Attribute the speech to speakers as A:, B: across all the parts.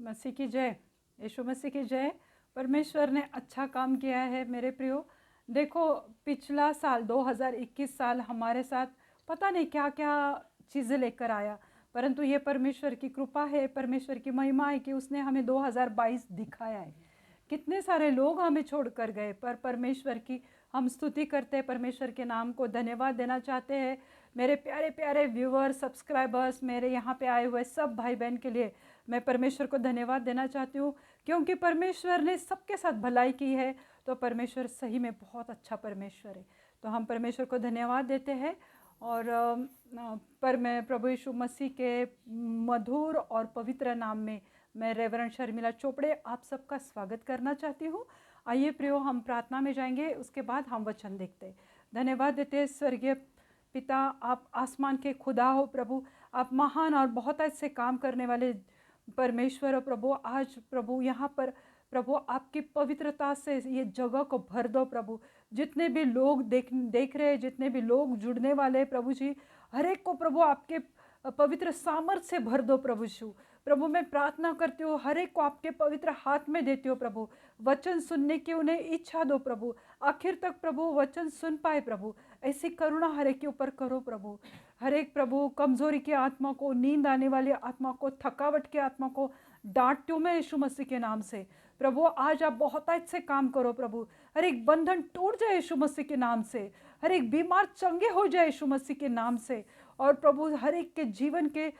A: मसीह की जय, यीशु मसीह की जय। परमेश्वर ने अच्छा काम किया है मेरे प्रियो। देखो, पिछला साल 2021 साल हमारे साथ पता नहीं क्या क्या चीज़ें लेकर आया, परंतु ये परमेश्वर की कृपा है, परमेश्वर की महिमा है कि उसने हमें 2022 दिखाया है। कितने सारे लोग हमें छोड़कर गए, पर परमेश्वर की हम स्तुति करते हैं, परमेश्वर के नाम को धन्यवाद देना चाहते हैं। मेरे प्यारे प्यारे व्यूअर, सब्सक्राइबर्स, मेरे यहाँ पे आए हुए सब भाई बहन के लिए मैं परमेश्वर को धन्यवाद देना चाहती हूँ, क्योंकि परमेश्वर ने सबके साथ भलाई की है। तो परमेश्वर सही में बहुत अच्छा परमेश्वर है, तो हम परमेश्वर को धन्यवाद देते हैं। और पर मैं प्रभु यीशु मसीह के मधुर और पवित्र नाम में मैं रेवरेंड शर्मिला चोपड़े आप सबका स्वागत करना चाहती हूँ। आइए प्रियो, हम प्रार्थना में जाएंगे, उसके बाद हम वचन देखते हैं। धन्यवाद देते हैं स्वर्गीय पिता, आप आसमान के खुदा हो प्रभु, आप महान और बहुत अच्छे काम करने वाले परमेश्वर हो प्रभु। आज प्रभु यहाँ पर प्रभु आपकी पवित्रता से ये जगह को भर दो प्रभु। जितने भी लोग देख रहे हैं, जितने भी लोग जुड़ने वाले हैं प्रभु जी, हर एक को प्रभु आपके पवित्र सामर्थ से भर दो प्रभु यीशु। प्रभु मैं प्रार्थना करती हूँ, हर एक को आपके पवित्र हाथ में देती हूँ प्रभु। वचन सुनने की उन्हें इच्छा दो प्रभु, आखिर तक प्रभु वचन सुन पाए प्रभु। ऐसी करुणा हर एक के ऊपर करो प्रभु। हर एक प्रभु कमजोरी की आत्मा को, नींद आने वाली आत्मा को, थकावट की आत्मा को डांटती हूँ मैं यीशु मसीह के नाम से। प्रभु आज आप बहुत अच्छे काम करो प्रभु। हर एक बंधन टूट जाए यीशु मसीह के नाम से, हर एक बीमार चंगे हो जाए यीशु मसीह के नाम से। और प्रभु हर एक के जीवन के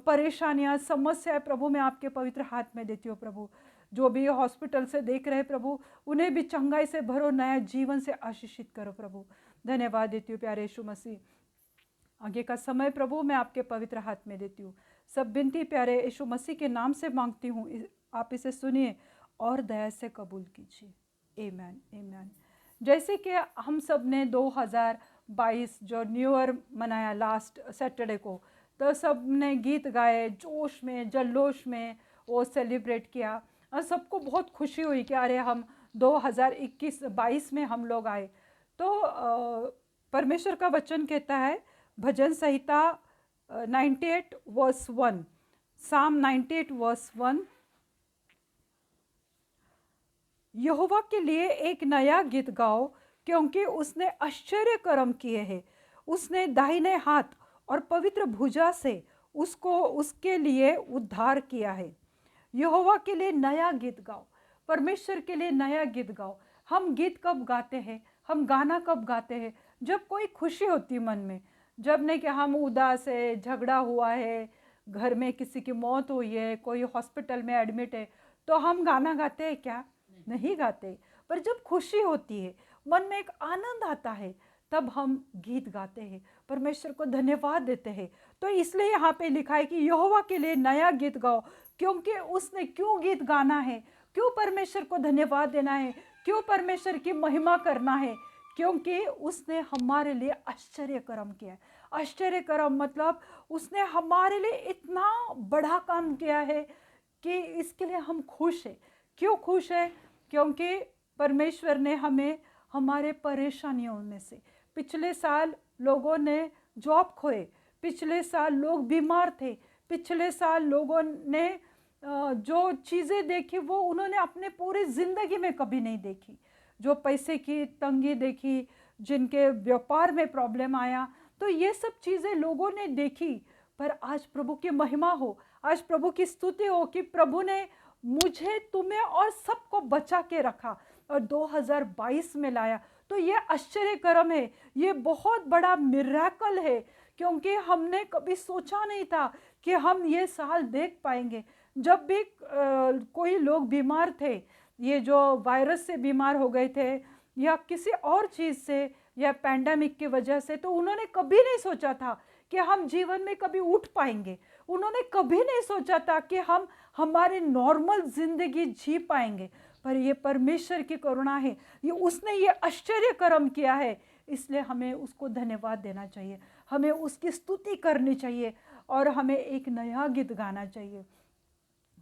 A: परेशानियां, समस्याएं प्रभु मैं आपके पवित्र हाथ में देती हूँ प्रभु। जो भी हॉस्पिटल से देख रहे प्रभु, उन्हें भी चंगाई से भरो, नया जीवन से आशीषित करो प्रभु। धन्यवाद देती हूँ प्यारे यीशु मसीह। आगे का समय प्रभु मैं आपके पवित्र हाथ में देती हूँ। सब विनती प्यारे यीशु मसीह के नाम से मांगती हूँ, आप इसे सुनिए और दया से कबूल कीजिए। आमीन आमीन। जैसे कि हम सब ने 2022 जो न्यू ईयर मनाया लास्ट सैटरडे को, तो सब ने गीत गाए, जोश में जल्लोश में वो सेलिब्रेट किया, और सबको बहुत खुशी हुई कि अरे हम 2021-22 में हम लोग आए। तो परमेश्वर का वचन कहता है, भजन संहिता 98 वर्स 1, साम 98 वर्स 1, यहोवा के लिए एक नया गीत गाओ, क्योंकि उसने आश्चर्य कर्म किए हैं। उसने दाहिने हाथ और पवित्र भुजा से उसको उसके लिए उद्धार किया है। यहोवा के लिए नया गीत गाओ, परमेश्वर के लिए नया गीत गाओ। हम गीत कब गाते हैं, हम गाना कब गाते हैं? जब कोई खुशी होती मन में, जब नहीं कि हम उदास है, झगड़ा हुआ है, घर में किसी की मौत हुई है, कोई हॉस्पिटल में एडमिट है, तो हम गाना गाते हैं क्या? नहीं गाते। पर जब खुशी होती है, मन में एक आनंद आता है, तब हम गीत गाते हैं, परमेश्वर को धन्यवाद देते हैं। तो इसलिए यहाँ पे लिखा है कि यहोवा के लिए नया गीत गाओ, क्योंकि उसने, क्यों गीत गाना है, क्यों परमेश्वर को धन्यवाद देना है, क्यों परमेश्वर की महिमा करना है? क्योंकि उसने हमारे लिए आश्चर्य कर्म किया है। आश्चर्य कर्म मतलब उसने हमारे लिए इतना बड़ा काम किया है कि इसके लिए हम खुश हैं। क्यों खुश है? क्योंकि परमेश्वर ने हमें हमारे परेशानियों में से, पिछले साल लोगों ने जॉब खोए, पिछले साल लोग बीमार थे, पिछले साल लोगों ने जो चीज़ें देखी वो उन्होंने अपने पूरी ज़िंदगी में कभी नहीं देखी। जो पैसे की तंगी देखी, जिनके व्यापार में प्रॉब्लम आया, तो ये सब चीज़ें लोगों ने देखी। पर आज प्रभु की महिमा हो, आज प्रभु की स्तुति हो कि प्रभु ने मुझे, तुम्हें और सबको बचा के रखा और 2022 में लाया। तो ये आश्चर्य कर्म है, ये बहुत बड़ा मिरेकल है, क्योंकि हमने कभी सोचा नहीं था कि हम ये साल देख पाएंगे। जब भी कोई लोग बीमार थे, ये जो वायरस से बीमार हो गए थे या किसी और चीज़ से या पैंडेमिक की वजह से, तो उन्होंने कभी नहीं सोचा था कि हम जीवन में कभी उठ पाएंगे। उन्होंने कभी नहीं सोचा था कि हम हमारे नॉर्मल जिंदगी जी पाएंगे। पर ये परमेश्वर की करुणा है, ये उसने ये आश्चर्य कर्म किया है, इसलिए हमें उसको धन्यवाद देना चाहिए, हमें उसकी स्तुति करनी चाहिए और हमें एक नया गीत गाना चाहिए,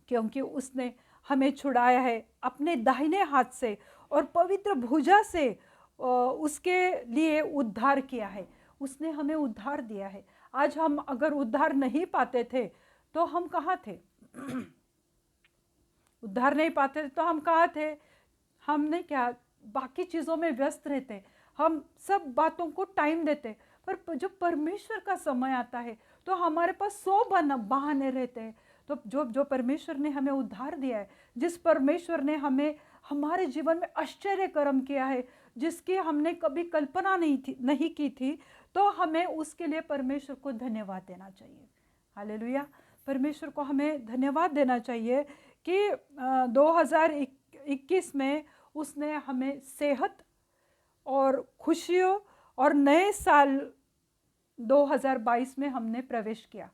A: क्योंकि उसने हमें छुड़ाया है अपने दाहिने हाथ से और पवित्र भुजा से उसके लिए उद्धार किया है। उसने हमें उद्धार दिया है। आज हम अगर उद्धार नहीं पाते थे तो हम कहाँ थे? उद्धार नहीं पाते थे तो हम कहाँ थे? हमने क्या, बाकी चीज़ों में व्यस्त रहते, हम सब बातों को टाइम देते। पर जब परमेश्वर का समय आता है तो हमारे पास 100 बहाने रहते हैं। तो जो परमेश्वर ने हमें उद्धार दिया है, जिस परमेश्वर ने हमें हमारे जीवन में आश्चर्य कर्म किया है, जिसकी हमने कभी कल्पना नहीं की थी, तो हमें उसके लिए परमेश्वर को धन्यवाद देना चाहिए। हालेलुया। परमेश्वर को हमें धन्यवाद देना चाहिए कि 2021 में उसने हमें सेहत और खुशियों और नए साल 2022 में हमने प्रवेश किया।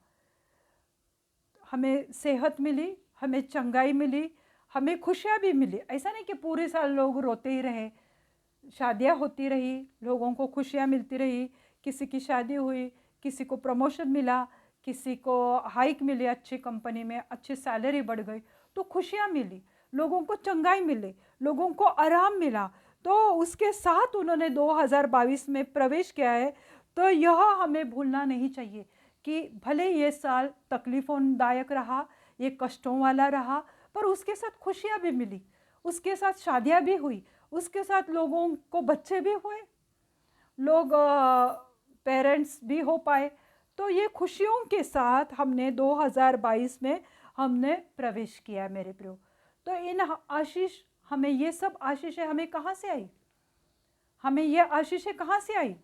A: हमें सेहत मिली, हमें चंगाई मिली, हमें खुशियाँ भी मिली। ऐसा नहीं कि पूरे साल लोग रोते ही रहे, शादियाँ होती रही, लोगों को खुशियाँ मिलती रही, किसी की शादी हुई, किसी को प्रमोशन मिला, किसी को हाइक मिली, अच्छी कंपनी में अच्छी सैलरी बढ़ गई, तो खुशियाँ मिली, लोगों को चंगाई मिली, लोगों को आराम मिला। तो उसके साथ उन्होंने 2022 में प्रवेश किया है। तो यह हमें भूलना नहीं चाहिए कि भले ये साल तकलीफोंदायक रहा, ये कष्टों वाला रहा, पर उसके साथ खुशियाँ भी मिली, उसके साथ शादियाँ भी हुई, उसके साथ लोगों को बच्चे भी हुए, लोग पेरेंट्स भी हो पाए। तो ये खुशियों के साथ हमने 2022 में हमने प्रवेश किया है मेरे प्रियो। तो इन आशीष, हमें ये सब आशीषें हमें कहाँ से आई? हमें ये आशीषें कहाँ से आई?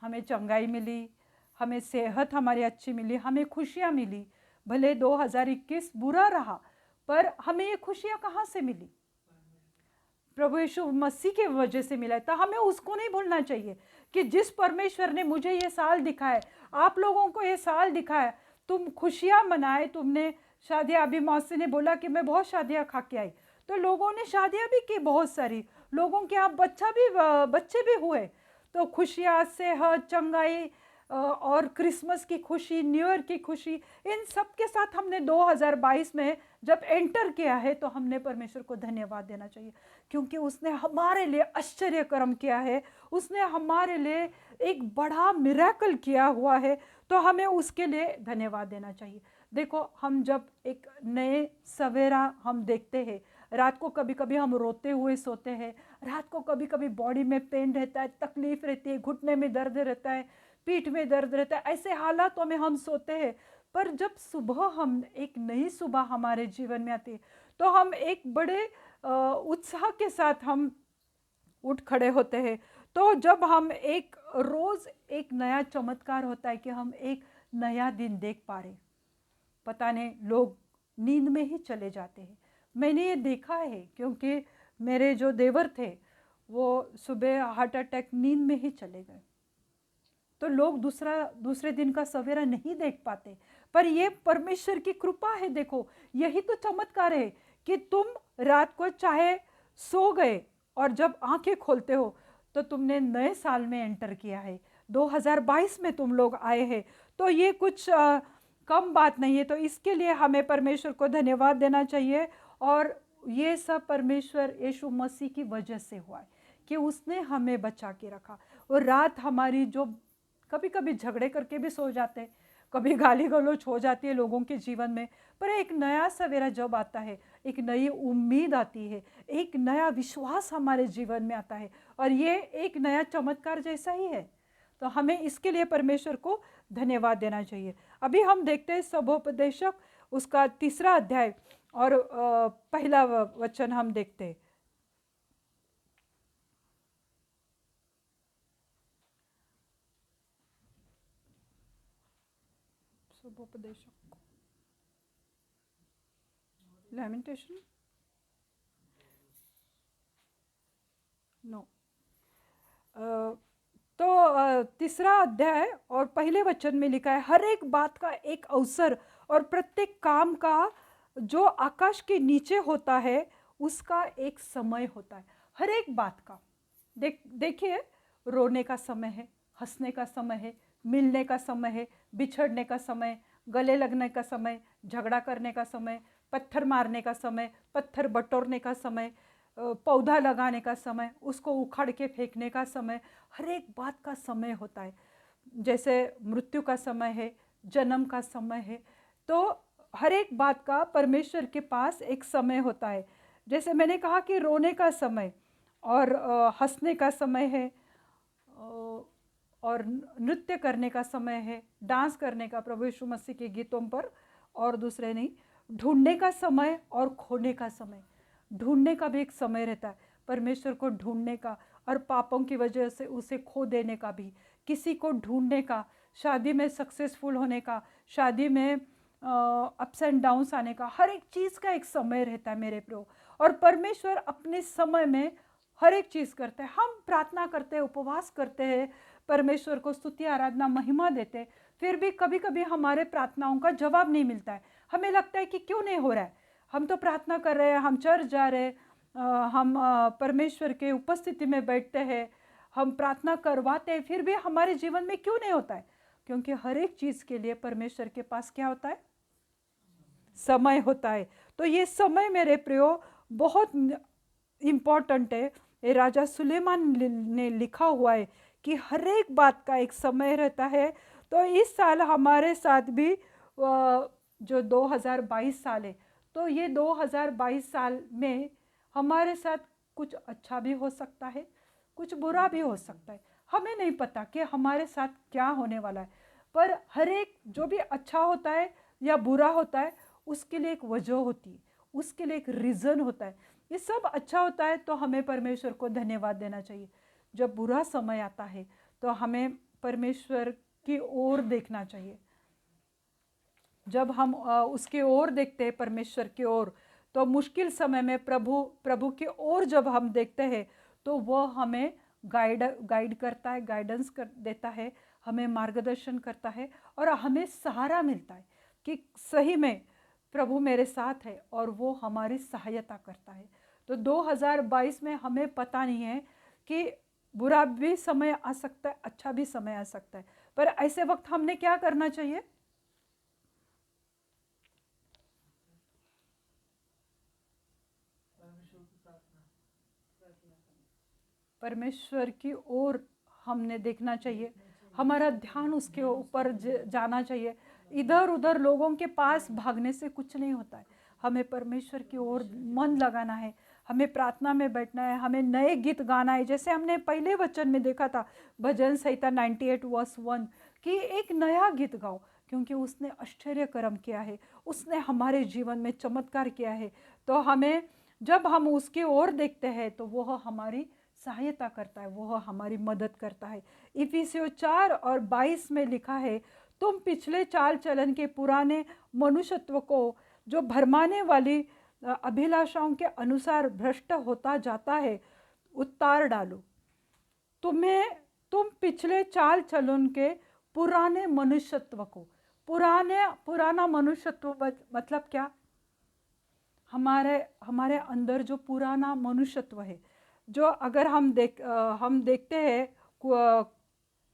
A: हमें चंगाई मिली, हमें सेहत हमारी अच्छी मिली, हमें खुशियाँ मिली। भले 2021 बुरा रहा, पर हमें ये खुशियाँ कहाँ से मिली? प्रभु यीशु मसीह के वजह से मिला है। तो हमें उसको नहीं भूलना चाहिए कि जिस परमेश्वर ने मुझे ये साल दिखाया, आप लोगों को ये साल दिखाया, तुम खुशियाँ मनाए, तुमने शादियाँ, अभी मौसी ने बोला कि मैं बहुत शादियाँ खा के आई, तो लोगों ने शादियाँ भी की, बहुत सारी लोगों के यहाँ बच्चे भी हुए। तो खुशियाँ, सेहत, चंगाई और क्रिसमस की खुशी, न्यू ईयर की खुशी, इन सब के साथ हमने 2022 में जब एंटर किया है, तो हमने परमेश्वर को धन्यवाद देना चाहिए, क्योंकि उसने हमारे लिए आश्चर्य कर्म किया है, उसने हमारे लिए एक बड़ा मिरेकल किया हुआ है। तो हमें उसके लिए धन्यवाद देना चाहिए। देखो, हम जब एक नए सवेरा हम देखते हैं, रात को कभी कभी हम रोते हुए सोते हैं, रात को कभी कभी बॉडी में पेन रहता है, तकलीफ रहती है, घुटने में दर्द रहता है, पीठ में दर्द रहता है, ऐसे हालातों में हम सोते हैं। पर जब सुबह, हम एक नई सुबह हमारे जीवन में आती है, तो हम एक बड़े उत्साह के साथ हम उठ खड़े होते हैं। तो जब हम एक रोज़ एक नया चमत्कार होता है कि हम एक नया दिन देख पा रहे, पता नहीं लोग नींद में ही चले जाते हैं। मैंने ये देखा है, क्योंकि मेरे जो देवर थे वो सुबह हार्ट अटैक, नींद में ही चले गए। तो लोग दूसरे दिन का सवेरा नहीं देख पाते, पर ये परमेश्वर की कृपा है। देखो, यही तो चमत्कार है कि तुम रात को चाहे सो गए और जब आंखें खोलते हो तो तुमने नए साल में एंटर किया है, 2022 में तुम लोग आए हैं। तो ये कुछ कम बात नहीं है। तो इसके लिए हमें परमेश्वर को धन्यवाद देना चाहिए। और ये सब परमेश्वर यीशु मसीह की वजह से हुआ है कि उसने हमें बचा के रखा। और रात हमारी जो कभी कभी झगड़े करके भी सो जाते हैं, कभी गाली गलौज हो जाती है लोगों के जीवन में, पर एक नया सवेरा जब आता है, एक नई उम्मीद आती है, एक नया विश्वास हमारे जीवन में आता है, और ये एक नया चमत्कार जैसा ही है। तो हमें इसके लिए परमेश्वर को धन्यवाद देना चाहिए। अभी हम देखते हैं सबोपदेशक, उसका 3 अध्याय और पहला वचन हम देखते हैं। सबोपदेशक, लैमेंटेशन, नो, तो 3 अध्याय और पहले वचन में लिखा है, हर एक बात का एक अवसर और प्रत्येक काम का जो आकाश के नीचे होता है उसका एक समय होता है। हर एक बात का देखिए, रोने का समय है, हंसने का समय है, मिलने का समय है, बिछड़ने का समय, गले लगने का समय, झगड़ा करने का समय, पत्थर मारने का समय, पत्थर बटोरने का समय, पौधा लगाने का समय, उसको उखाड़ के फेंकने का समय, हर एक बात का समय होता है। जैसे मृत्यु का समय है, जन्म का समय है। तो हर एक बात का परमेश्वर के पास एक समय होता है। जैसे मैंने कहा कि रोने का समय और हंसने का समय है, और नृत्य करने का समय है, डांस करने का प्रभु यीशु मसीह के गीतों पर, और दूसरे नहीं, ढूंढने का समय और खोने का समय। ढूंढने का भी एक समय रहता है, परमेश्वर को ढूंढने का, और पापों की वजह से उसे खो देने का भी, किसी को ढूंढने का, शादी में सक्सेसफुल होने का, शादी में अप्स एंड डाउन्स आने का, हर एक चीज़ का एक समय रहता है मेरे प्रियो। और परमेश्वर अपने समय में हर एक चीज़ करते हैं। हम प्रार्थना करते हैं, उपवास करते हैं, परमेश्वर को स्तुति आराधना महिमा देते हैं, फिर भी कभी कभी हमारे प्रार्थनाओं का जवाब नहीं मिलता है। हमें लगता है कि क्यों नहीं हो रहा है, हम तो प्रार्थना कर रहे हैं, हम चर्च जा रहे हैं, हम परमेश्वर के उपस्थिति में बैठते हैं, हम प्रार्थना करवाते हैं, फिर भी हमारे जीवन में क्यों नहीं होता है? क्योंकि हर एक चीज़ के लिए परमेश्वर के पास क्या होता है? समय होता है। तो ये समय मेरे प्रियो बहुत इम्पॉर्टेंट है। ये राजा सुलेमान ने लिखा हुआ है कि हर एक बात का एक समय रहता है। तो इस साल हमारे साथ भी जो 2022 साल है, तो ये 2022 साल में हमारे साथ कुछ अच्छा भी हो सकता है, कुछ बुरा भी हो सकता है। हमें नहीं पता कि हमारे साथ क्या होने वाला है, पर हर एक जो भी अच्छा होता है या बुरा होता है, उसके लिए एक वजह होती है, उसके लिए एक रीज़न होता है। ये सब अच्छा होता है तो हमें परमेश्वर को धन्यवाद देना चाहिए। जब बुरा समय आता है तो हमें परमेश्वर की ओर देखना चाहिए। जब हम उसकी ओर देखते हैं, परमेश्वर की ओर, तो मुश्किल समय में प्रभु की ओर जब हम देखते हैं तो वह हमें गाइड करता है, गाइडेंस देता है, हमें मार्गदर्शन करता है, और हमें सहारा मिलता है कि सही में प्रभु मेरे साथ है और वो हमारी सहायता करता है। तो 2022 में हमें पता नहीं है कि बुरा भी समय आ सकता है, अच्छा भी समय आ सकता है, पर ऐसे वक्त हमने क्या करना चाहिए? परमेश्वर की ओर हमने देखना चाहिए, हमारा ध्यान उसके ऊपर जाना चाहिए। इधर उधर लोगों के पास भागने से कुछ नहीं होता है। हमें परमेश्वर की ओर मन लगाना है, हमें प्रार्थना में बैठना है, हमें नए गीत गाना है। जैसे हमने पहले वचन में देखा था, भजन संहिता 98 वर्स 1, कि एक नया गीत गाओ, क्योंकि उसने आश्चर्य कर्म किया है, उसने हमारे जीवन में चमत्कार किया है। तो हमें, जब हम उसकी ओर देखते हैं तो वह हमारी सहायता करता है, वह हमारी मदद करता है। इफिसियों 4:22 में लिखा है, तुम पिछले चाल चलन के पुराने मनुष्यत्व को जो भरमाने वाली अभिलाषाओं के अनुसार भ्रष्ट होता जाता है उतार डालो। तुम पिछले चाल चलन के पुराने मनुष्यत्व को, पुराना मनुष्यत्व मतलब क्या? हमारे अंदर जो पुराना मनुष्यत्व है, जो अगर हम देखते हैं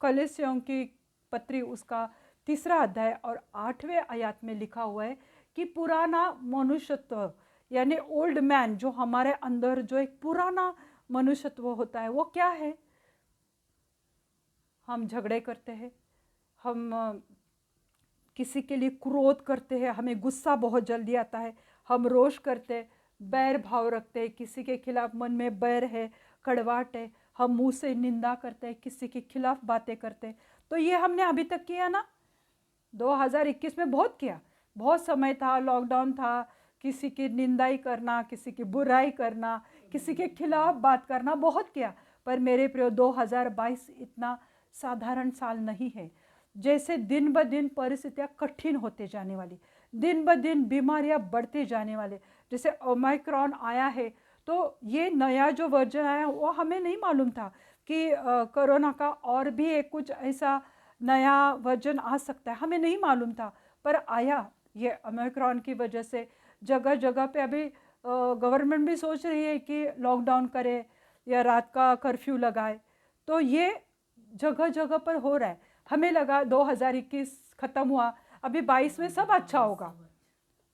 A: कलीसियों की पत्री उसका 3 अध्याय और 8वें आयत में लिखा हुआ है कि पुराना मनुष्यत्व यानी ओल्ड मैन, जो हमारे अंदर जो एक पुराना मनुष्यत्व होता है, वो क्या है? हम झगड़े करते हैं, हम किसी के लिए क्रोध करते हैं, हमें गुस्सा बहुत जल्दी आता है, हम रोष करते हैं, बैर भाव रखते हैं, किसी के खिलाफ मन में बैर है, कड़वाहट है, हम मुंह से निंदा करते हैं, किसी के खिलाफ बातें करते हैं। तो ये हमने अभी तक किया ना, 2021 में बहुत किया। बहुत समय था, लॉकडाउन था, किसी की निंदाई करना, किसी की बुराई करना, किसी के खिलाफ बात करना, बहुत किया। पर मेरे प्रियो, 2022 इतना साधारण साल नहीं है। जैसे दिन ब दिन परिस्थितियाँ कठिन होते जाने वाली, दिन ब दिन बीमारियाँ बढ़ते जाने वाले, जैसे ओमाइक्रॉन आया है, तो ये नया जो वर्जन आया वो हमें नहीं मालूम था कि कोरोना का और भी एक कुछ ऐसा नया वर्जन आ सकता है, हमें नहीं मालूम था, पर आया। ये ओमाइक्रॉन की वजह से जगह जगह पे अभी गवर्नमेंट भी सोच रही है कि लॉकडाउन करे या रात का कर्फ्यू लगाए। तो ये जगह जगह पर हो रहा है। हमें लगा 2021 खत्म हुआ, अभी 22 में सब अच्छा होगा,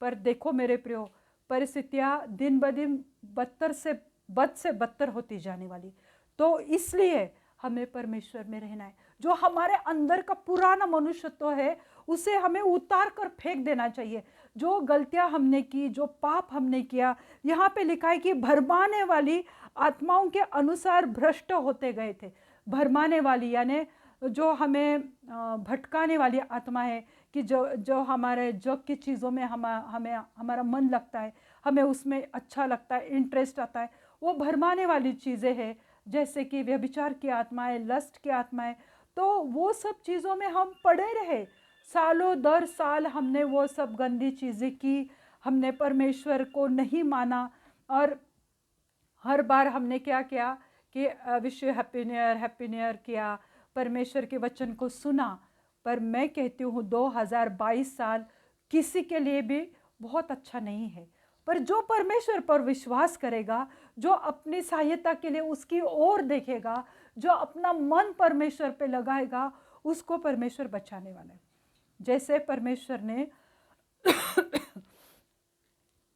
A: पर देखो मेरे प्रियो, परिस्थितियाँ दिन ब दिन बद से बदतर होती जाने वाली। तो इसलिए हमें परमेश्वर में रहना है। जो हमारे अंदर का पुराना मनुष्यत्व है उसे हमें उतार कर फेंक देना चाहिए। जो गलतियां हमने की, जो पाप हमने किया, यहाँ पे लिखा है कि भरमाने वाली आत्माओं के अनुसार भ्रष्ट होते गए थे। भरमाने वाली यानी जो हमें भटकाने वाली आत्मा है, कि जो हमारे जग की चीज़ों में हमें हमारा मन लगता है, हमें उसमें अच्छा लगता है, इंटरेस्ट आता है, वो भरमाने वाली चीज़ें हैं। जैसे कि व्यभिचार की आत्मा है, लस्ट की आत्मा है। तो वो सब चीज़ों में हम पड़े रहे, सालों दर साल हमने वो सब गंदी चीज़ें की, हमने परमेश्वर को नहीं माना। और हर बार हमने क्या किया कि wish you happy new year किया, परमेश्वर के वचन को सुना। पर मैं कहती हूँ 2022 साल किसी के लिए भी बहुत अच्छा नहीं है। पर जो परमेश्वर पर विश्वास करेगा, जो अपनी सहायता के लिए उसकी ओर देखेगा, जो अपना मन परमेश्वर पे लगाएगा, उसको परमेश्वर बचाने वाला है। जैसे परमेश्वर ने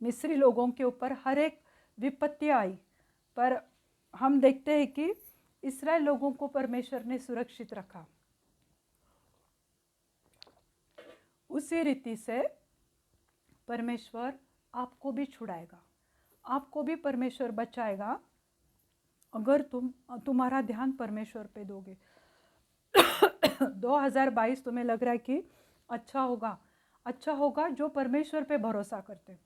A: मिस्री लोगों के ऊपर हर एक विपत्ति आई, पर हम देखते हैं कि इस्राएल लोगों को परमेश्वर ने सुरक्षित रखा। उसी रीति से परमेश्वर आपको भी छुड़ाएगा, आपको भी परमेश्वर बचाएगा, अगर तुम्हारा ध्यान परमेश्वर पे दोगे। 2022 तुम्हें लग रहा है कि अच्छा होगा जो परमेश्वर पे भरोसा करते,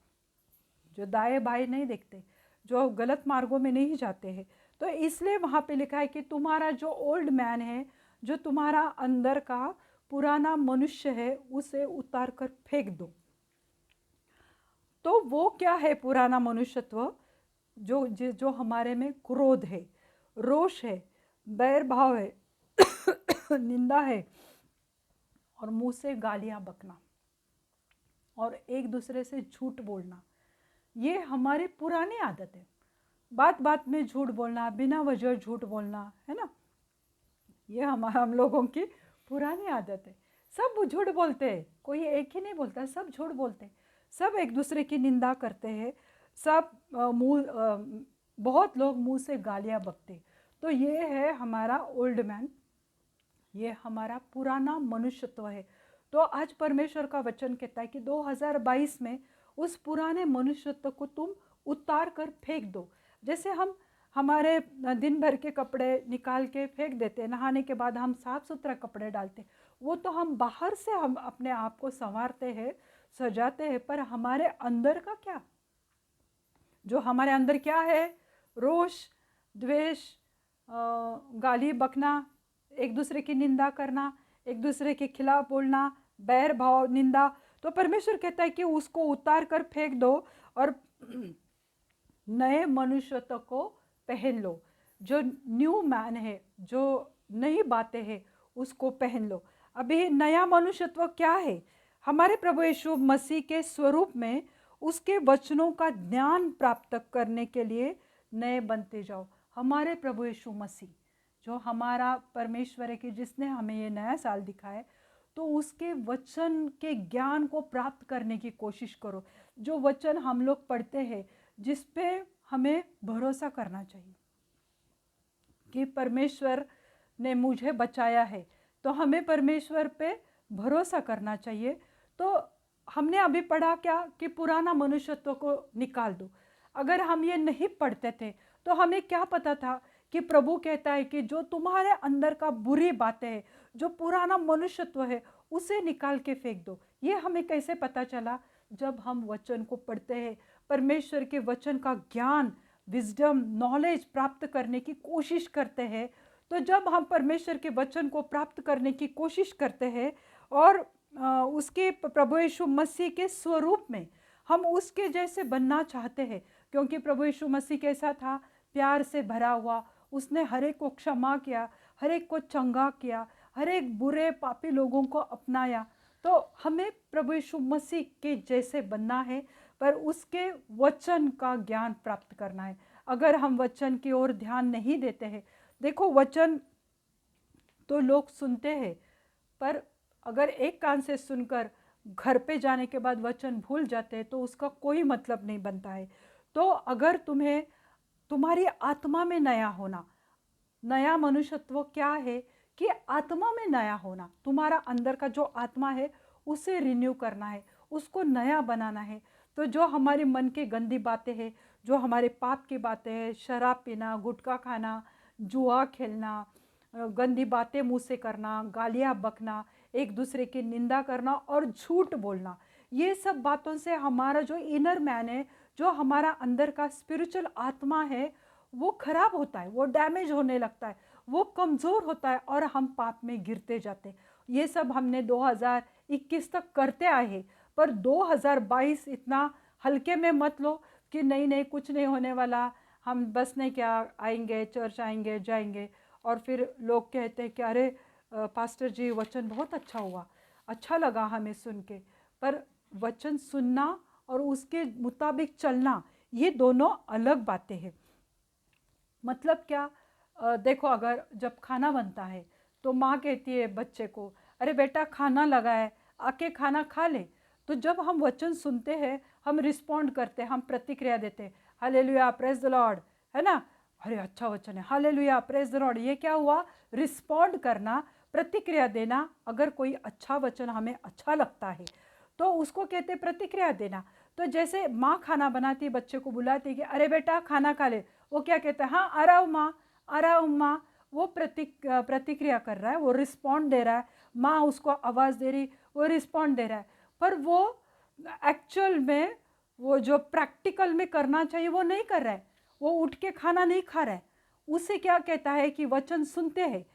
A: जो दाएं बाएं नहीं देखते, जो गलत मार्गों में नहीं जाते हैं। तो इसलिए वहाँ पे लिखा है कि तुम्हारा जो ओल्ड मैन है, जो तुम्हारा अंदर का पुराना मनुष्य है, उसे उतार कर फेंक दो। तो वो क्या है पुराना मनुष्यत्व? जो हमारे में क्रोध है, रोष है, बैर भाव है, निंदा है, और मुंह से गालियां बकना, और एक दूसरे से झूठ बोलना, ये हमारी पुरानी आदत है। बात बात में झूठ बोलना, बिना वजह झूठ बोलना, है ना, ये हम लोगों की पुरानी आदत है। सब झूठ बोलते हैं, कोई एक ही नहीं बोलता, सब झूठ बोलते हैं, सब एक दूसरे की निंदा करते हैं, सब बहुत लोग मुंह से गालियां बकते। तो ये है हमारा ओल्ड मैन, ये हमारा पुराना मनुष्यत्व है। तो आज परमेश्वर का वचन कहता है कि 2022 में उस पुराने मनुष्यत्व को तुम उतार कर फेंक दो। जैसे हम हमारे दिन भर के कपड़े निकाल के फेंक देते हैं, नहाने के बाद हम साफ सुथरा कपड़े डालते हैं, वो तो हम बाहर से हम अपने आप को संवारते हैं, सजाते हैं, पर हमारे अंदर का क्या? जो हमारे अंदर क्या है? रोष, द्वेष, गाली बकना, एक दूसरे की निंदा करना, एक दूसरे के खिलाफ बोलना, बैर भाव, निंदा। तो परमेश्वर कहता है कि उसको उतार कर फेंक दो और नए मनुष्यत्व को पहन लो। जो न्यू मैन है, जो नई बातें हैं, उसको पहन लो। अभी नया मनुष्यत्व क्या है? हमारे प्रभु यीशु मसीह के स्वरूप में उसके वचनों का ज्ञान प्राप्त करने के लिए नए बनते जाओ। हमारे प्रभु यीशु मसीह जो हमारा परमेश्वर है, कि जिसने हमें ये नया साल दिखाया, तो उसके वचन के ज्ञान को प्राप्त करने की कोशिश करो। जो वचन हम लोग पढ़ते हैं, जिस पे हमें भरोसा करना चाहिए कि परमेश्वर ने मुझे बचाया है, तो हमें परमेश्वर पे भरोसा करना चाहिए। तो हमने अभी पढ़ा क्या कि पुराना मनुष्यत्व को निकाल दो। अगर हम ये नहीं पढ़ते थे तो हमें क्या पता था कि प्रभु कहता है कि जो तुम्हारे अंदर का बुरी बातें है, जो पुराना मनुष्यत्व है, उसे निकाल के फेंक दो। ये हमें कैसे पता चला? जब हम वचन को पढ़ते हैं, परमेश्वर के वचन का ज्ञान, विजडम, नॉलेज प्राप्त करने की कोशिश करते हैं। तो जब हम परमेश्वर के वचन को प्राप्त करने की कोशिश करते हैं और उसके प्रभु यीशु मसीह के स्वरूप में हम उसके जैसे बनना चाहते हैं, क्योंकि प्रभु यीशु मसीह कैसा था? प्यार से भरा हुआ, उसने हर एक को क्षमा किया, हर एक को चंगा किया, हर एक बुरे पापी लोगों को अपनाया। तो हमें प्रभु यीशु मसीह के जैसे बनना है, पर उसके वचन का ज्ञान प्राप्त करना है। अगर हम वचन की ओर ध्यान नहीं देते हैं, देखो वचन तो लोग सुनते हैं, पर अगर एक कान से सुनकर घर पे जाने के बाद वचन भूल जाते हैं, तो उसका कोई मतलब नहीं बनता है। तो अगर तुम्हारी आत्मा में नया होना, नया मनुष्यत्व क्या है कि आत्मा में नया होना, तुम्हारा अंदर का जो आत्मा है उसे रिन्यू करना है, उसको नया बनाना है। तो जो हमारे मन के गंदी बातें हैं, जो हमारे पाप की बातें हैं, शराब पीना, गुटखा खाना, जुआ खेलना, गंदी बातें मुँह से करना, गालियाँ बकना, एक दूसरे की निंदा करना और झूठ बोलना, ये सब बातों से हमारा जो इनर मैन है, जो हमारा अंदर का स्पिरिचुअल आत्मा है, वो खराब होता है, वो डैमेज होने लगता है, वो कमज़ोर होता है और हम पाप में गिरते जाते हैं। ये सब हमने 2021 तक करते आए हैं, पर 2022 इतना हल्के में मत लो कि नहीं नहीं कुछ नहीं होने वाला, हम बस नहीं क्या आएंगे, चर्च आएंगे जाएंगे, और फिर लोग कहते हैं कि अरे पास्टर जी वचन बहुत अच्छा हुआ, अच्छा लगा हमें सुन के। पर वचन सुनना और उसके मुताबिक चलना, ये दोनों अलग बातें हैं। मतलब क्या, देखो अगर जब खाना बनता है तो माँ कहती है बच्चे को, अरे बेटा खाना लगा है, आके खाना खा ले। तो जब हम वचन सुनते हैं, हम रिस्पॉन्ड करते हैं, हम प्रतिक्रिया देते हैं, हालेलुया प्रेज द लॉर्ड, है ना, अरे अच्छा वचन है, हालेलुया प्रेज द लॉर्ड। ये क्या हुआ, रिस्पॉन्ड करना, प्रतिक्रिया देना। अगर कोई अच्छा वचन हमें अच्छा लगता है तो उसको कहते प्रतिक्रिया देना। तो जैसे माँ खाना बनाती है, बच्चे को बुलाती है कि अरे बेटा खाना खा ले, वो क्या कहता है, हाँ आ रहा हूँ माँ, आ रहा हूँ माँ। वो प्रतिक्रिया कर रहा है, वो रिस्पॉन्ड दे रहा है। माँ उसको आवाज़ दे रही, वो रिस्पॉन्ड दे रहा है। पर वो एक्चुअल में वो जो प्रैक्टिकल में करना चाहिए वो नहीं कर रहा है, वो उठ के खाना नहीं खा रहा है। उसे क्या कहता है कि वचन सुनते हैं,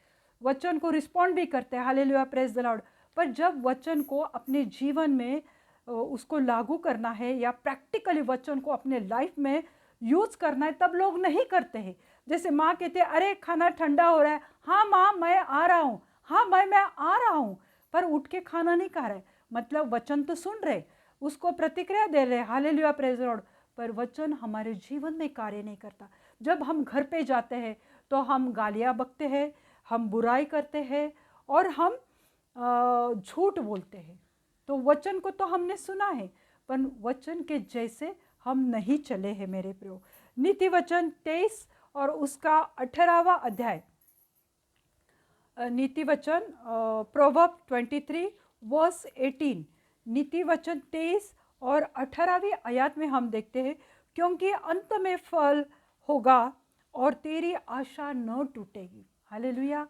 A: वचन को रिस्पॉन्ड भी करते हैं, हालेलुया प्रेज द लॉर्ड। पर जब वचन को अपने जीवन में उसको लागू करना है या प्रैक्टिकली वचन को अपने लाइफ में यूज़ करना है, तब लोग नहीं करते हैं। जैसे माँ कहते हैं अरे खाना ठंडा हो रहा है, हाँ माँ मैं आ रहा हूँ, हाँ भाई मैं आ रहा हूँ, पर उठ के खाना नहीं खा रहे। मतलब वचन तो सुन रहे, उसको प्रतिक्रिया दे रहे, हालेलुया प्रेज द लॉर्ड, पर वचन हमारे जीवन में कार्य नहीं करता। जब हम घर पे जाते हैं तो हम गालियाँ बकते हैं, हम बुराई करते हैं और हम झूठ बोलते हैं। तो वचन को तो हमने सुना है, पर वचन के जैसे हम नहीं चले हैं मेरे प्रियो। नीति वचन 23 और उसका 18वां अध्याय, नीति वचन प्रोवर्ब 23 वर्स 18, नीति वचन 23 और 18वीं आयत में हम देखते हैं, क्योंकि अंत में फल होगा और तेरी आशा न टूटेगी। हालेलुया,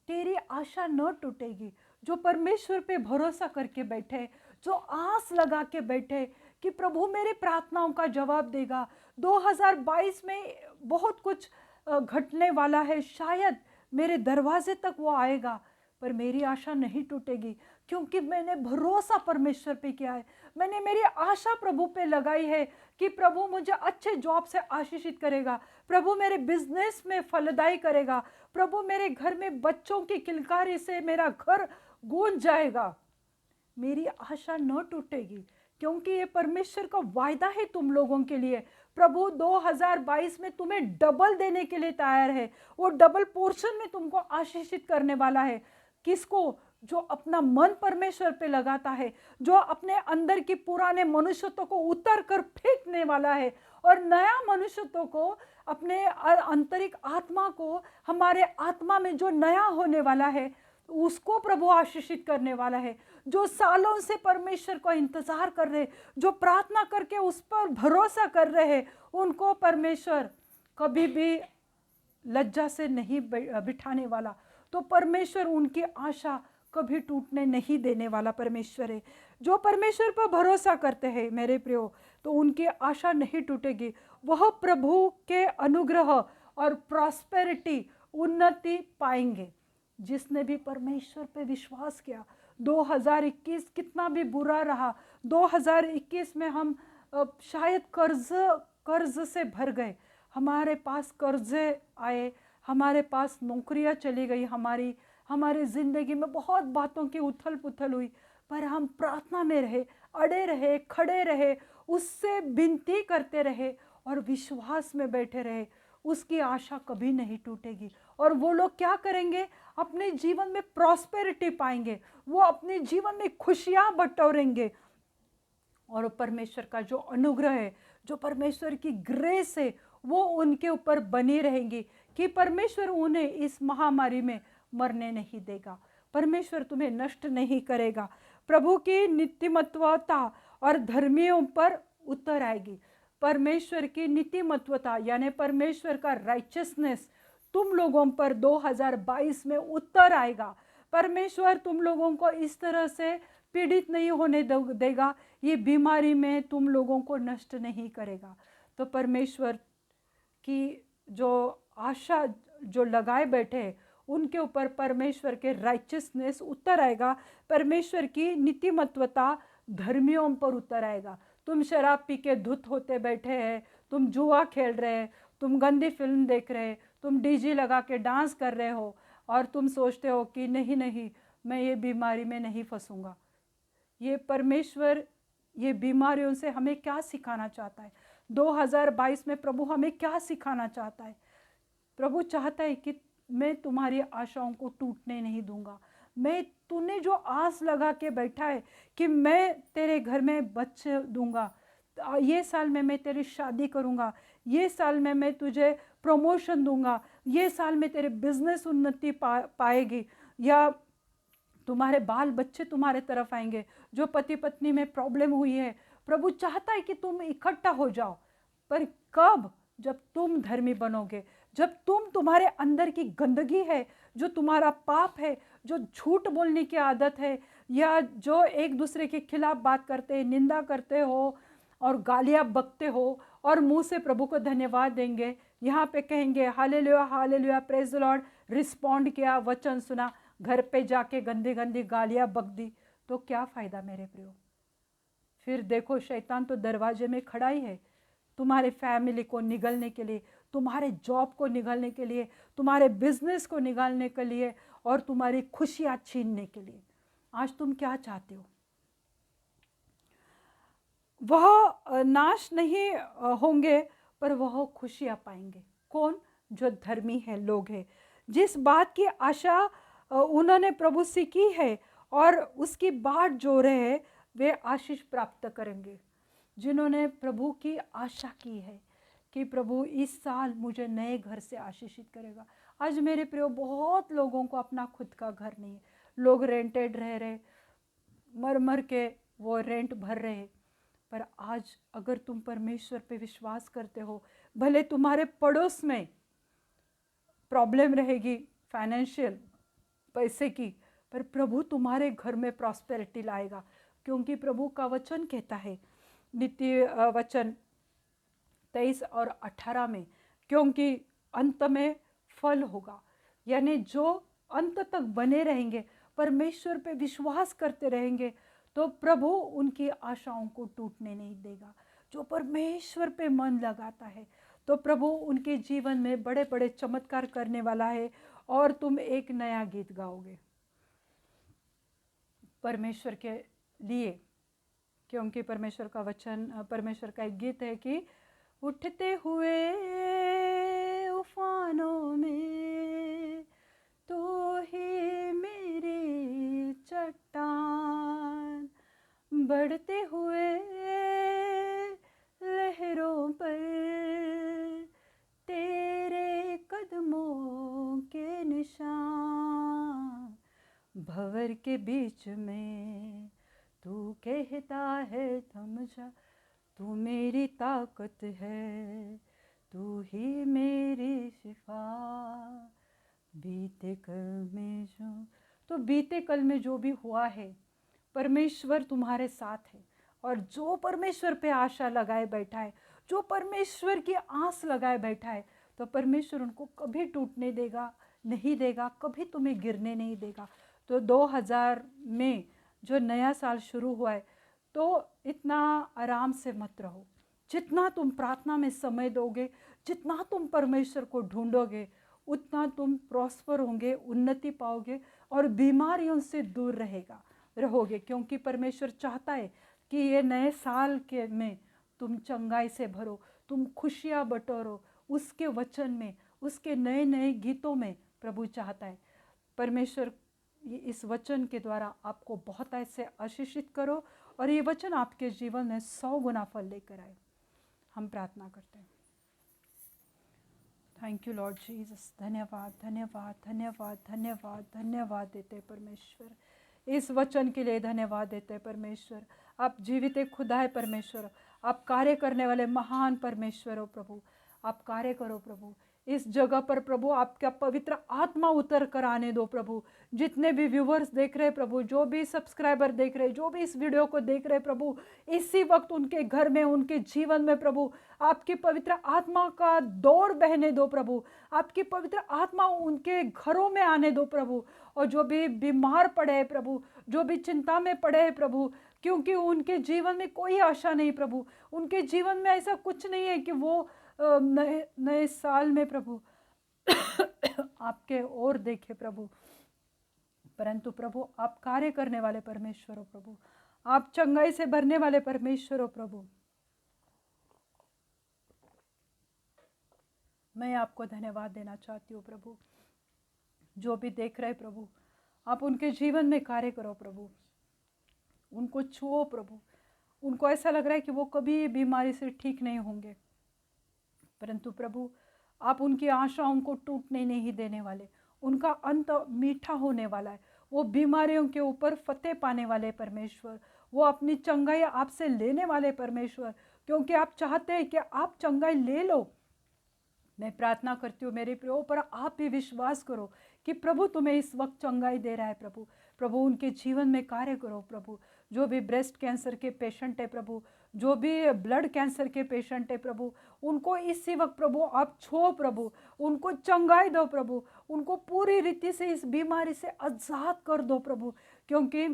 A: तेरी आशा न टूटेगी। जो परमेश्वर पे भरोसा करके बैठे, जो आस लगा के बैठे कि प्रभु मेरे प्रार्थनाओं का जवाब देगा। 2022 में बहुत कुछ घटने वाला है, शायद मेरे दरवाजे तक वो आएगा, पर मेरी आशा नहीं टूटेगी, क्योंकि मैंने भरोसा परमेश्वर पे किया है। मैंने मेरी आशा प्रभु पे लगाई है कि प्रभु मुझे अच्छे जॉब से आशीषित करेगा, प्रभु मेरे बिजनेस में फलदायी करेगा, प्रभु मेरे घर में बच्चों की किलकारी से मेरा घर गूंज जाएगा। मेरी आशा न टूटेगी, क्योंकि ये परमेश्वर का वायदा है तुम लोगों के लिए। प्रभु 2022 में तुम्हें डबल देने के लिए तैयार है। वो डबल पोर्शन में तुमको आशीषित करने वाला है। किसको? जो अपना मन परमेश्वर पे लगाता है, जो अपने अंदर की पुराने मनुष्यत्व को उतर कर फेंकने वाला है और नया मनुष्यत्व को, अपने आंतरिक आत्मा को, हमारे आत्मा में जो नया होने वाला है, उसको प्रभु आशीषित करने वाला है। जो सालों से परमेश्वर को इंतजार कर रहे, जो प्रार्थना करके उस पर भरोसा कर रहे हैं, उनको परमेश्वर कभी भी लज्जा से नहीं बिठाने वाला। तो परमेश्वर उनकी आशा कभी टूटने नहीं देने वाला परमेश्वर है। जो परमेश्वर पर भरोसा करते हैं मेरे प्रियो, तो उनकी आशा नहीं टूटेगी। वह प्रभु के अनुग्रह और प्रॉस्पेरिटी, उन्नति पाएंगे। जिसने भी परमेश्वर पे विश्वास किया, 2021 कितना भी बुरा रहा, 2021 में हम शायद कर्ज से भर गए, हमारे पास कर्जे आए, हमारे पास नौकरियां चली गई, हमारी ज़िंदगी में बहुत बातों की उथल पुथल हुई, पर हम प्रार्थना में रहे, अड़े रहे, खड़े रहे, उससे विनती करते रहे और विश्वास में बैठे रहे। उसकी आशा कभी नहीं टूटेगी। और वो लोग क्या करेंगे? अपने जीवन में प्रॉस्पेरिटी पाएंगे, वो अपने जीवन में खुशियां बटोरेंगे। और परमेश्वर का जो अनुग्रह है, जो परमेश्वर की ग्रेस है, वो उनके ऊपर बनी रहेंगी कि परमेश्वर उन्हें इस महामारी में मरने नहीं देगा। परमेश्वर तुम्हें नष्ट नहीं करेगा। प्रभु की नीतिमत्वता और धर्मियों पर उतर आएगी। परमेश्वर की नीतिमत्वता यानी परमेश्वर का राइचियसनेस तुम लोगों पर 2022 में उतर आएगा। परमेश्वर तुम लोगों को इस तरह से पीड़ित नहीं होने देगा, ये बीमारी में तुम लोगों को नष्ट नहीं करेगा। तो परमेश्वर की जो आशा जो लगाए बैठे उनके ऊपर परमेश्वर के राइचियसनेस उतर आएगा, परमेश्वर की नीतिमत्वता धर्मियों पर उतर आएगा। तुम शराब पी के धुत होते बैठे हैं, तुम जुआ खेल रहे हैं, तुम गंदी फिल्म देख रहे हैं, तुम डीजे लगा के डांस कर रहे हो और तुम सोचते हो कि नहीं नहीं मैं ये बीमारी में नहीं फंसूंगा। ये परमेश्वर ये बीमारियों से हमें क्या सिखाना चाहता है? 2022 में प्रभु हमें क्या सिखाना चाहता है? प्रभु चाहता है कि मैं तुम्हारी आशाओं को टूटने नहीं दूंगा। मैं तूने जो आस लगा के बैठा है कि मैं तेरे घर में बच्चे दूंगा, ये साल में मैं तेरी शादी करूंगा, ये साल में मैं तुझे प्रमोशन दूंगा, ये साल में तेरे बिजनेस उन्नति पाएगी, या तुम्हारे बाल बच्चे तुम्हारे तरफ आएंगे। जो पति पत्नी में प्रॉब्लम हुई है, प्रभु चाहता है कि तुम इकट्ठा हो जाओ। पर कब? जब तुम धर्मी बनोगे, जब तुम्हारे अंदर की गंदगी है, जो तुम्हारा पाप है, जो झूठ बोलने की आदत है, या जो एक दूसरे के खिलाफ बात करते, निंदा करते हो और गालियाँ बकते हो और मुंह से प्रभु को धन्यवाद देंगे, यहाँ पे कहेंगे hallelujah hallelujah praise the Lord, respond किया, वचन सुना, घर पे जाके गंदी गंदी गालियाँ बक दी, तो क्या फ़ायदा मेरे प्रियो? फिर देखो शैतान तो दरवाजे में खड़ा ही है, तुम्हारे फैमिली को निगलने के लिए, तुम्हारे जॉब को निगलने के लिए, तुम्हारे बिजनेस को निकालने के लिए और तुम्हारी खुशियाँ छीनने के लिए। आज तुम क्या चाहते हो? वह नाश नहीं होंगे, पर वह खुशियाँ पाएंगे। कौन? जो धर्मी है, लोग हैं, जिस बात की आशा उन्होंने प्रभु से की है और उसकी बाट जो रहे वे आशीष प्राप्त करेंगे। जिन्होंने प्रभु की आशा की है कि प्रभु इस साल मुझे नए घर से आशीषित करेगा। आज मेरे प्रियो बहुत लोगों को अपना खुद का घर नहीं है, लोग रेंटेड रह रहे, मर मर के वो रेंट भर रहे। पर आज अगर तुम परमेश्वर पे विश्वास करते हो, भले तुम्हारे पड़ोस में प्रॉब्लम रहेगी फाइनेंशियल पैसे की, पर प्रभु तुम्हारे घर में प्रॉस्पेरिटी लाएगा, क्योंकि प्रभु का वचन कहता है नित्य वचन 23 और 18 में, क्योंकि अंत में फल होगा। यानी जो अंत तक बने रहेंगे, परमेश्वर पे विश्वास करते रहेंगे, तो प्रभु उनकी आशाओं को टूटने नहीं देगा। जो परमेश्वर पे मन लगाता है, तो प्रभु उनके जीवन में बड़े बड़े चमत्कार करने वाला है और तुम एक नया गीत गाओगे परमेश्वर के लिए। क्योंकि परमेश्वर का वचन, परमेश्वर का एक गीत है कि उठते हुए उफानों में तो ही मेरी चट्टान, बढ़ते हुए लहरों पर तेरे कदमों के निशान, भंवर के बीच में तू कहता है थम जा, तू मेरी ताकत है, तू ही मेरी शिफा, बीते कल में जो, तो बीते कल में जो भी हुआ है, परमेश्वर तुम्हारे साथ है। और जो परमेश्वर पे आशा लगाए बैठा है, जो परमेश्वर की आस लगाए बैठा है, तो परमेश्वर उनको कभी टूटने देगा नहीं देगा, कभी तुम्हें गिरने नहीं देगा। तो 2000 में जो नया साल शुरू हुआ है, तो इतना आराम से मत रहो। जितना तुम प्रार्थना में समय दोगे, जितना तुम परमेश्वर को ढूंढोगे, उतना तुम प्रॉस्पर होंगे, उन्नति पाओगे और बीमारियों से दूर रहोगे। क्योंकि परमेश्वर चाहता है कि ये नए साल के में तुम चंगाई से भरो, तुम खुशियाँ बटोरो उसके वचन में, उसके नए नए गीतों में। प्रभु चाहता है परमेश्वर इस वचन के द्वारा आपको बहुत ऐसे आशीषित करो और ये वचन आपके जीवन में 100 गुना फल लेकर आए। हम प्रार्थना करते हैं। Thank you Lord Jesus. धन्यवाद धन्यवाद धन्यवाद धन्यवाद धन्यवाद देते परमेश्वर, इस वचन के लिए धन्यवाद देते परमेश्वर। आप जीवित एक खुदा है परमेश्वर, आप कार्य करने वाले महान परमेश्वर हो प्रभु। आप कार्य करो प्रभु इस जगह पर प्रभु, आपका पवित्र आत्मा उतर कर आने दो प्रभु। जितने भी व्यूवर्स देख रहे प्रभु, जो भी सब्सक्राइबर देख रहे, जो भी इस वीडियो को देख रहे प्रभु, इसी वक्त उनके घर में, उनके जीवन में प्रभु आपकी पवित्र आत्मा का दौर बहने दो प्रभु। आपकी पवित्र आत्मा उनके घरों में आने दो प्रभु। और जो भी बीमार पड़े हैं प्रभु, जो भी चिंता में पड़े हैं प्रभु, क्योंकि उनके जीवन में कोई आशा नहीं प्रभु, उनके जीवन में ऐसा कुछ नहीं है कि वो नए नए साल में प्रभु आपके ओर देखे प्रभु, परंतु प्रभु आप कार्य करने वाले परमेश्वर हो प्रभु, आप चंगाई से भरने वाले परमेश्वर हो प्रभु। मैं आपको धन्यवाद देना चाहती हूँ प्रभु। जो भी देख रहे प्रभु, आप उनके जीवन में कार्य करो प्रभु, उनको छुओ प्रभु। उनको ऐसा लग रहा है कि वो कभी बीमारी से ठीक नहीं होंगे, परंतु प्रभु आप उनकी आशाओं को टूटने नहीं देने वाले। उनका अंत मीठा होने वाला है। वो बीमारियों के ऊपर फतेह पाने वाले परमेश्वर, वो अपनी चंगाई आपसे लेने वाले परमेश्वर, क्योंकि आप चाहते हैं कि आप चंगाई ले लो। मैं प्रार्थना करती हूँ मेरे प्रियो, पर आप भी विश्वास करो कि प्रभु तुम्हें इस वक्त चंगाई दे रहा है प्रभु। प्रभु उनके जीवन में कार्य करो प्रभु। जो भी ब्रेस्ट कैंसर के पेशेंट है प्रभु, जो भी ब्लड कैंसर के पेशेंट है प्रभु, उनको इसी वक्त प्रभु आप छो प्रभु, उनको चंगाई दो प्रभु, उनको पूरी रीति से इस बीमारी से आजाद कर दो प्रभु, क्योंकि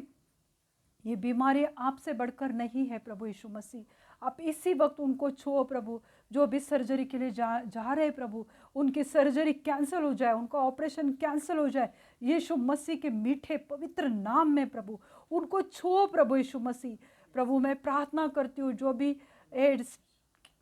A: ये बीमारी आपसे बढ़कर नहीं है प्रभु यीशु मसीह। आप इसी वक्त उनको छुओ प्रभु। जो भी सर्जरी के लिए जा रहे प्रभु, उनकी सर्जरी कैंसिल हो जाए, उनका ऑपरेशन कैंसिल हो जाए यीशु मसीह के मीठे पवित्र नाम में प्रभु। उनको छुओ प्रभु यीशु मसीह। प्रभु मैं प्रार्थना करती हूँ जो भी एड्स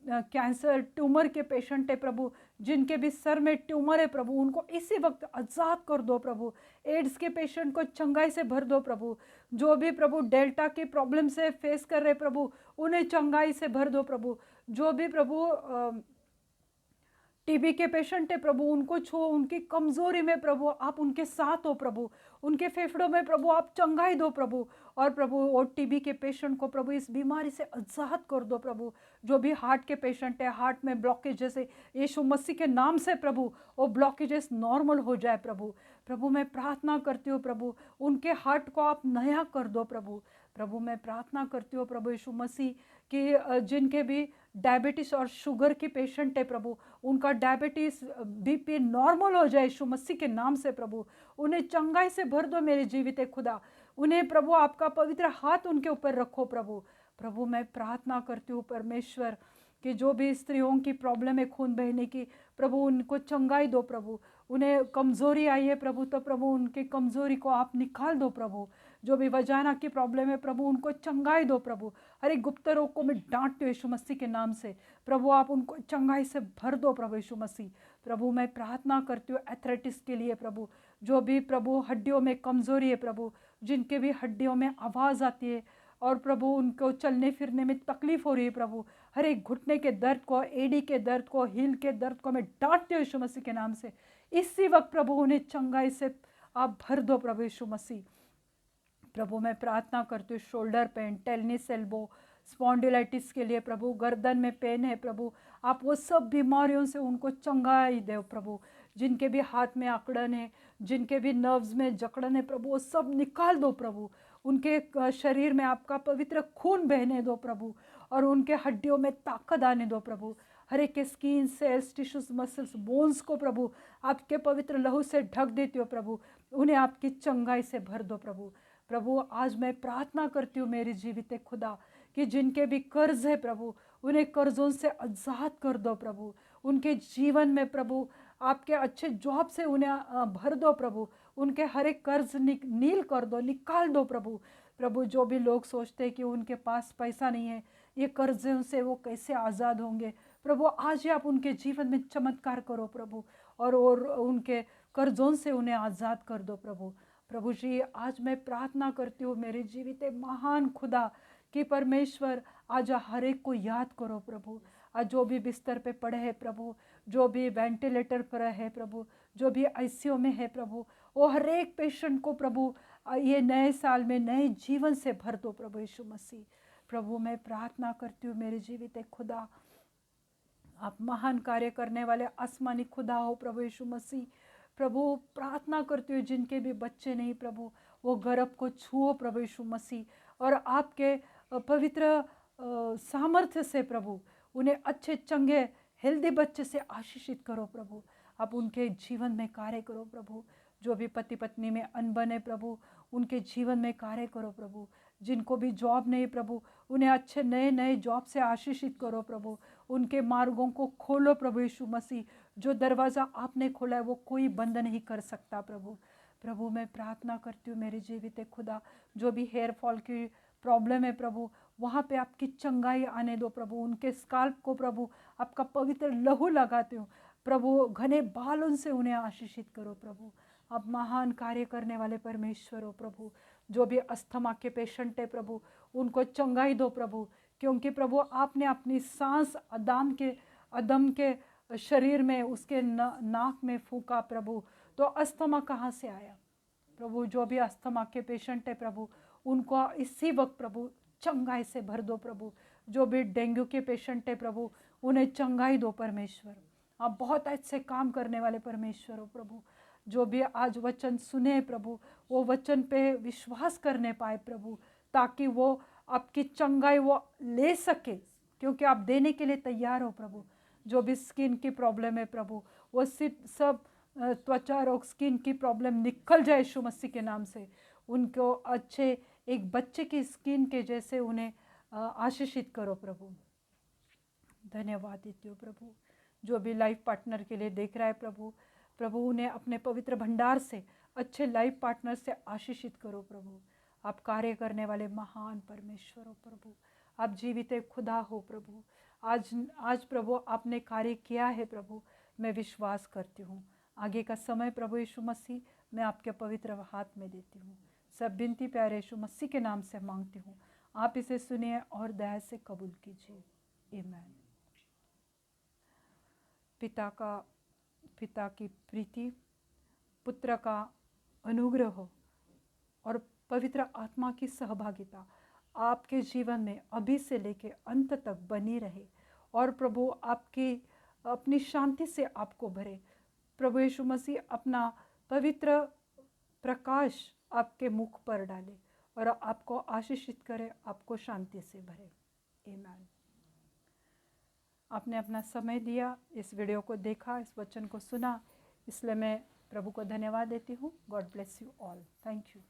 A: कैंसर ट्यूमर के पेशेंट है प्रभु, जिनके भी सर में ट्यूमर है प्रभु, उनको इसी वक्त आज़ाद कर दो प्रभु। एड्स के पेशेंट को चंगाई से भर दो प्रभु। जो भी प्रभु डेल्टा की प्रॉब्लम से फेस कर रहे प्रभु, उन्हें चंगाई से भर दो प्रभु। जो भी प्रभु टीबी के पेशेंट है प्रभु, उनको छो, उनकी कमजोरी में प्रभु आप उनके साथ हो प्रभु। उनके फेफड़ों में प्रभु आप चंगाई दो प्रभु। और प्रभु और टीबी के पेशेंट को प्रभु इस बीमारी से आजाद कर दो प्रभु। जो भी हार्ट के पेशेंट है, हार्ट में ब्लॉकेज जैसे यीशु मसीह के नाम से प्रभु वो ब्लॉकेजेस नॉर्मल हो जाए प्रभु। प्रभु मैं प्रार्थना करती हूँ प्रभु, उनके हार्ट को आप नया कर दो प्रभु। प्रभु मैं प्रार्थना करती हूँ प्रभु यीशु मसीह कि जिनके भी डायबिटीज़ और शुगर के पेशेंट है प्रभु, उनका डायबिटीज़ बीपी नॉर्मल हो जाए यीशु मसीह के नाम से प्रभु। उन्हें चंगाई से भर दो मेरे जीवित खुदा। उन्हें प्रभु आपका पवित्र हाथ उनके ऊपर रखो प्रभु। प्रभु मैं प्रार्थना करती हूँ परमेश्वर कि जो भी स्त्रियों की प्रॉब्लम है खून बहने की, प्रभु उनको चंगाई दो प्रभु। उन्हें कमज़ोरी आई है प्रभु, तो प्रभु उनकी कमज़ोरी को आप निकाल दो प्रभु। जो भी वजाना की प्रॉब्लम है प्रभु, उनको चंगाई दो प्रभु। हर एक गुप्त रोग को मैं डांटती हूँ यीशु मसीह के नाम से। प्रभु आप उनको चंगाई से भर दो प्रभु यीशु मसीह। प्रभु मैं प्रार्थना करती हूँ एथलेटिक्स के लिए प्रभु, जो भी प्रभु हड्डियों में कमज़ोरी है प्रभु, जिनके भी हड्डियों में आवाज़ आती है और प्रभु उनको चलने फिरने में तकलीफ हो रही है प्रभु, हर एक घुटने के दर्द को, एडी के दर्द को, हील के दर्द को मैं डांटती हूँ यीशु मसीह के नाम से। इसी वक्त प्रभु उन्हें चंगाई से आप भर दो प्रभु यीशु मसीह। प्रभु मैं प्रार्थना करती हूँ शोल्डर पेन, टेलनिस एल्बो, स्पॉन्डिलाइटिस के लिए प्रभु, गर्दन में पेन है प्रभु, आप वो सब बीमारियों से उनको चंगाई दो प्रभु। जिनके भी हाथ में अकड़न है, जिनके भी नर्व्स में जकड़न है प्रभु, वो सब निकाल दो प्रभु। उनके शरीर में आपका पवित्र खून बहने दो प्रभु, और उनके हड्डियों में ताकत आने दो प्रभु। हर एक के skin, cells, tissues, muscles, bones को प्रभु आपके पवित्र लहू से ढक देती हो प्रभु। उन्हें आपकी चंगाई से भर दो प्रभु। प्रभु आज मैं प्रार्थना करती हूँ मेरी जीवित खुदा कि जिनके भी कर्ज है प्रभु, उन्हें कर्जों से आज़ाद कर दो प्रभु। उनके जीवन में प्रभु आपके अच्छे जॉब से उन्हें भर दो प्रभु। उनके हर एक कर्ज नील कर दो, निकाल दो प्रभु। प्रभु जो भी लोग सोचते हैं कि उनके पास पैसा नहीं है, ये कर्जों से वो कैसे आज़ाद होंगे, प्रभु आज ही आप उनके जीवन में चमत्कार करो प्रभु, और उनके कर्जों से उन्हें आज़ाद कर दो प्रभु। प्रभु जी आज मैं प्रार्थना करती हूँ मेरे जीवित महान खुदा कि परमेश्वर आज हर एक को याद करो प्रभु। आज जो भी बिस्तर पे पड़े हैं प्रभु, जो भी वेंटिलेटर पर है प्रभु, जो भी आईसीयू में है प्रभु, वो हर एक पेशेंट को प्रभु ये नए साल में नए जीवन से भर दो प्रभु यीशु मसीह। प्रभु मैं प्रार्थना करती हूँ मेरे जीवित खुदा, आप महान कार्य करने वाले आसमानी खुदा हो प्रभु यीशु मसीह। प्रभु प्रार्थना करती हूँ जिनके भी बच्चे नहीं प्रभु, वो गर्भ को छुओ प्रभु यीशु मसीह, और आपके पवित्र सामर्थ्य से प्रभु उन्हें अच्छे चंगे हेल्दी बच्चे से आशीषित करो प्रभु। आप उनके जीवन में कार्य करो प्रभु। जो भी पति पत्नी में अनबन है प्रभु, उनके जीवन में कार्य करो प्रभु। जिनको भी जॉब नहीं प्रभु, उन्हें अच्छे नए नए जॉब से आशीषित करो प्रभु। उनके मार्गों को खोलो प्रभु यीशु मसीह। जो दरवाज़ा आपने खोला है वो कोई बंद नहीं कर सकता प्रभु। प्रभु मैं प्रार्थना करती हूँ मेरे जीवित खुदा, जो भी हेयर फॉल की प्रॉब्लम है प्रभु, वहाँ पे आपकी चंगाई आने दो प्रभु। उनके स्काल्प को प्रभु आपका पवित्र लहू लगाती हूँ प्रभु। घने बालों से उन्हें आशीषित करो प्रभु। आप महान कार्य करने वाले परमेश्वर हो प्रभु। जो भी अस्थमा के पेशेंट है प्रभु, उनको चंगाई दो प्रभु, क्योंकि प्रभु आपने अपनी सांस अदम के शरीर में, उसके नाक में फूंका प्रभु, तो अस्थमा कहाँ से आया प्रभु। जो भी अस्थमा के पेशेंट है प्रभु, उनको इसी वक्त प्रभु चंगाई से भर दो प्रभु। जो भी डेंगू के पेशेंट है प्रभु, उन्हें चंगाई दो परमेश्वर। आप बहुत अच्छे काम करने वाले परमेश्वर हो प्रभु। जो भी आज वचन सुने प्रभु, वो वचन पे विश्वास करने पाए प्रभु, ताकि वो आपकी चंगाई वो ले सके, क्योंकि आप देने के लिए तैयार हो प्रभु। जो भी स्किन की प्रॉब्लम है प्रभु, वो सब त्वचा रोग, स्किन की प्रॉब्लम निकल जाए यीशु मसीह के नाम से। उनको अच्छे एक बच्चे की स्किन के जैसे उन्हें आशीषित करो प्रभु। धन्यवाद देती हूँ प्रभु। जो भी लाइफ पार्टनर के लिए देख रहा है प्रभु, प्रभु उन्हें अपने पवित्र भंडार से अच्छे लाइफ पार्टनर से आशीषित करो प्रभु। आप कार्य करने वाले महान परमेश्वर हो प्रभु। आप जीवित खुदा हो प्रभु। आज प्रभु आपने कार्य किया है प्रभु, मैं विश्वास करती हूँ। आगे का समय प्रभु यीशु मसीह मैं आपके पवित्र हाथ में देती हूँ। सब विनती प्यारे यीशु मसीह के नाम से मांगती हूँ। आप इसे सुनिए और दया से कबूल कीजिए। आमीन। पिता की प्रीति, पुत्र का अनुग्रह और पवित्र आत्मा की सहभागिता आपके जीवन में अभी से लेके अंत तक बनी रहे, और प्रभु आपकी अपनी शांति से आपको भरे। प्रभु यीशु मसीह अपना पवित्र प्रकाश आपके मुख पर डाले और आपको आशीषित करे, आपको शांति से भरे। आमीन। आपने अपना समय दिया, इस वीडियो को देखा, इस वचन को सुना, इसलिए मैं प्रभु को धन्यवाद देती हूँ। God bless you all. Thank you.